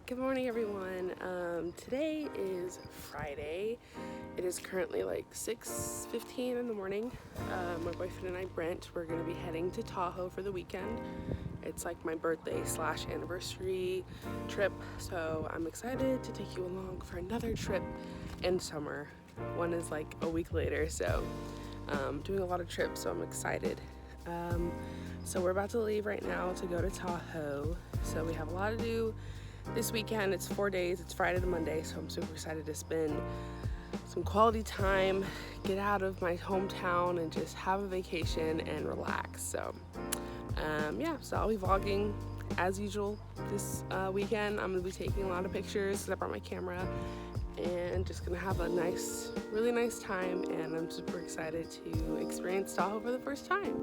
Good morning, everyone. Today is Friday. It is currently like 6:15 in the morning. My boyfriend and I, Brent, we're going to be heading to Tahoe for the weekend. It's like my birthday / anniversary trip, so I'm excited to take you along for another trip in summer. One is like a week later, so doing a lot of trips, so I'm excited. So we're about to leave right now to go to Tahoe, so we have a lot to do this weekend. It's 4 days, it's Friday to Monday, so I'm super excited to spend some quality time, get out of my hometown and just have a vacation and relax. So so I'll be vlogging as usual this weekend. I'm gonna be taking a lot of pictures because I brought my camera, and just gonna have a really nice time, and I'm super excited to experience Tahoe for the first time.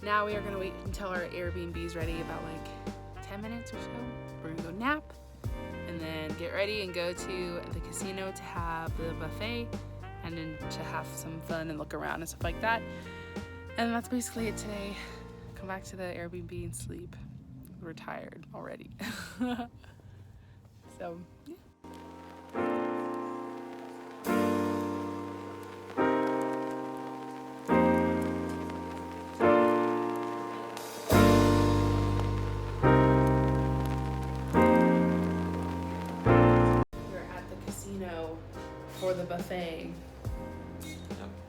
Now we are gonna wait until our Airbnb is ready, about like 10 minutes or so. We're gonna go nap and then get ready and go to the casino to have the buffet and then to have some fun and look around and stuff like that. And that's basically it today. Come back to the Airbnb and sleep. We're tired already. So, yeah. For the buffet.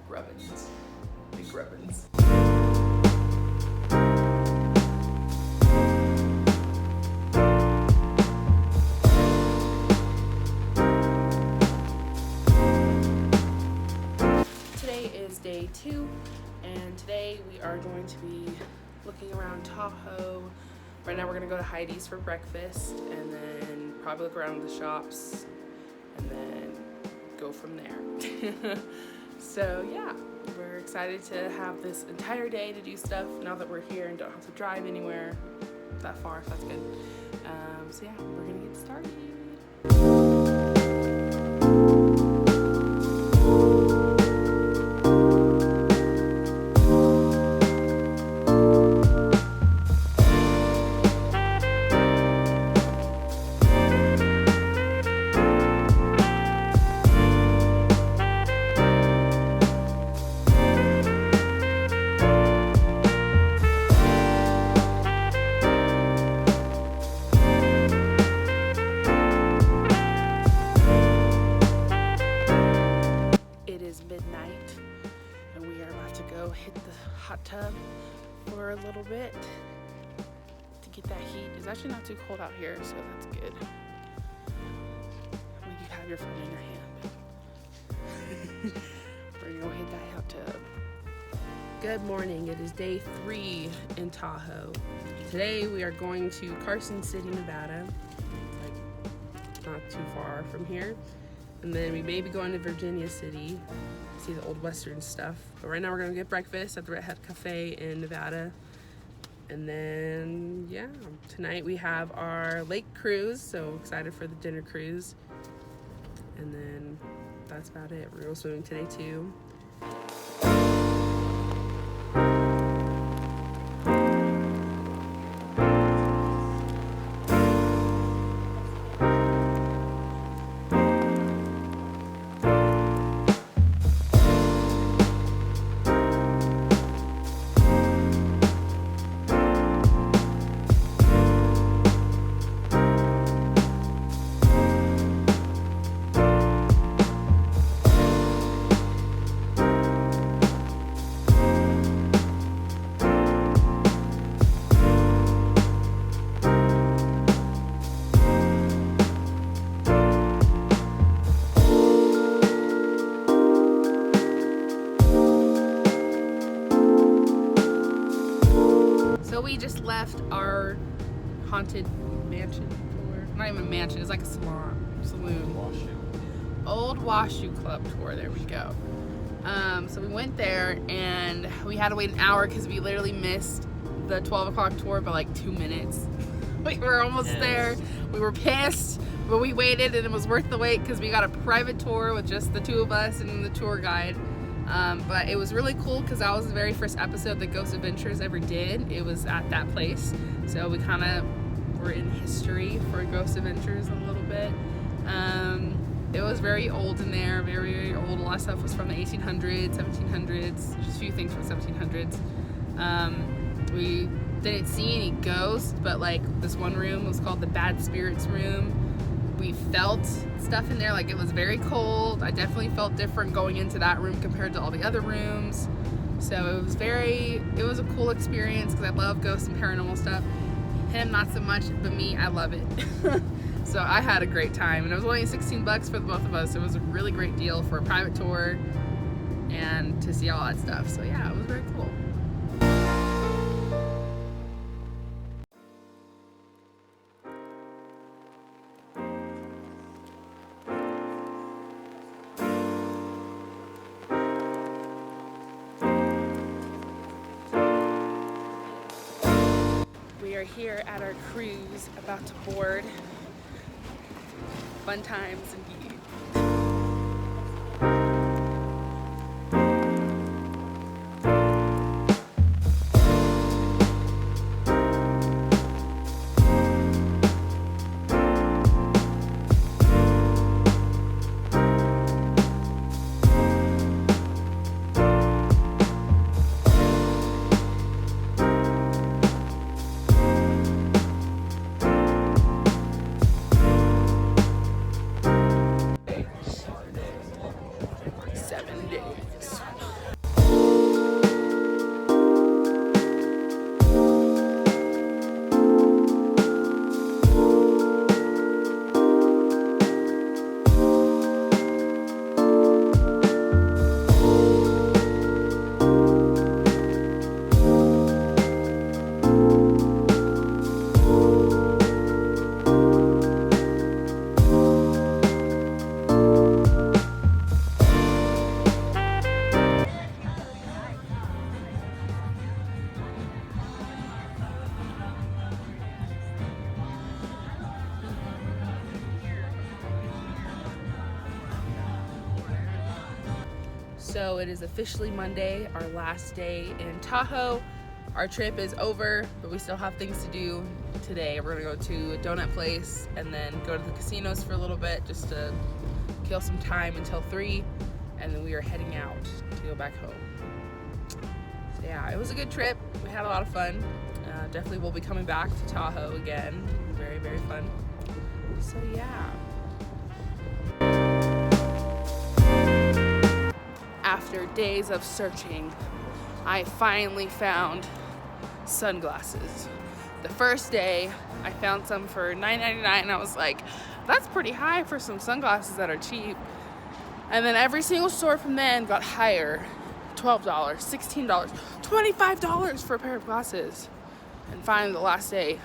Rubbins. Big rubbins. Today is day 2, and today we are going to be looking around Tahoe. Right now we're gonna go to Heidi's for breakfast, and then probably look around the shops, and then go from there. So yeah, we're excited to have this entire day to do stuff now that we're here and don't have to drive anywhere that far, so that's good. So yeah, we're gonna get started. Hit the hot tub for a little bit to get that heat. It's actually not too cold out here, so that's good. I mean, you have your phone in your hand. We're gonna go hit that hot tub. Good morning. It is day 3 in Tahoe. Today we are going to Carson City, Nevada. Like, not too far from here. And then we may be going to Virginia City, see the old Western stuff. But right now we're gonna get breakfast at the Red Hat Cafe in Nevada. And then, yeah, tonight we have our lake cruise, so excited for the dinner cruise. And then that's about it. We're gonna go swimming today too. So we just left our haunted mansion tour. Not even a mansion, it's like a saloon. Old Washoe Club tour, there we go. So we went there and we had to wait an hour because we literally missed the 12 o'clock tour by like 2 minutes. We were almost there. We were pissed, but we waited and it was worth the wait because we got a private tour with just the two of us and the tour guide. But it was really cool because that was the very first episode that Ghost Adventures ever did. It was at that place. So we kind of were in history for Ghost Adventures a little bit. It was very old in there, very, very old. A lot of stuff was from the 1800s, 1700s, just a few things from the 1700s. We didn't see any ghosts, but like this one room was called the Bad Spirits Room. We felt stuff in there, like it was very cold. I definitely felt different going into that room compared to all the other rooms. So it was a cool experience because I love ghosts and paranormal stuff. Him, not so much, but me, I love it. So I had a great time, and it was only $16 for the both of us. It was a really great deal for a private tour and to see all that stuff. So yeah, it was very cool. We are here at our cruise, about to board. Fun times indeed. So it is officially Monday, our last day in Tahoe. Our trip is over, but we still have things to do today. We're gonna go to a donut place and then go to the casinos for a little bit just to kill some time until 3, and then we are heading out to go back home. So yeah, it was a good trip. We had a lot of fun. Definitely will be coming back to Tahoe again. Very, very fun. So yeah. After days of searching, I finally found sunglasses. The first day, I found some for $9.99 and I was like, that's pretty high for some sunglasses that are cheap. And then every single store from then got higher. $12, $16, $25 for a pair of glasses. And finally, the last day,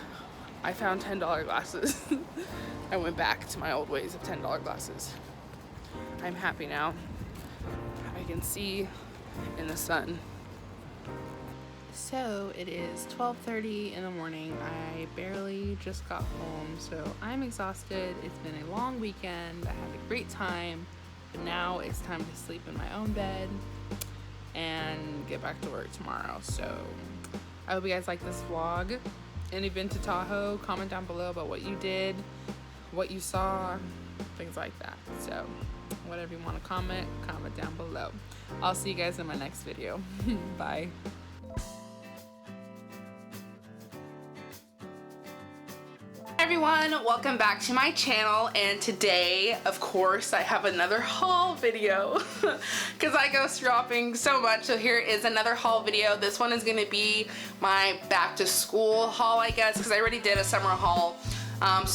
I found $10 glasses. I went back to my old ways of $10 glasses. I'm happy now. I can see in the sun. So it is 12:30 in the morning. I barely just got home, so I'm exhausted. It's been a long weekend. I had a great time, but now it's time to sleep in my own bed and get back to work tomorrow. So I hope you guys like this vlog. And if you've been to Tahoe, comment down below about what you did, what you saw, things like that. So whatever you want to comment down below. I'll see you guys in my next video. Bye. Everyone, welcome back to my channel, and today, of course, I have another haul video because I go shopping so much. So here is another haul video. This one is going to be my back to school haul, I guess, because I already did a summer haul.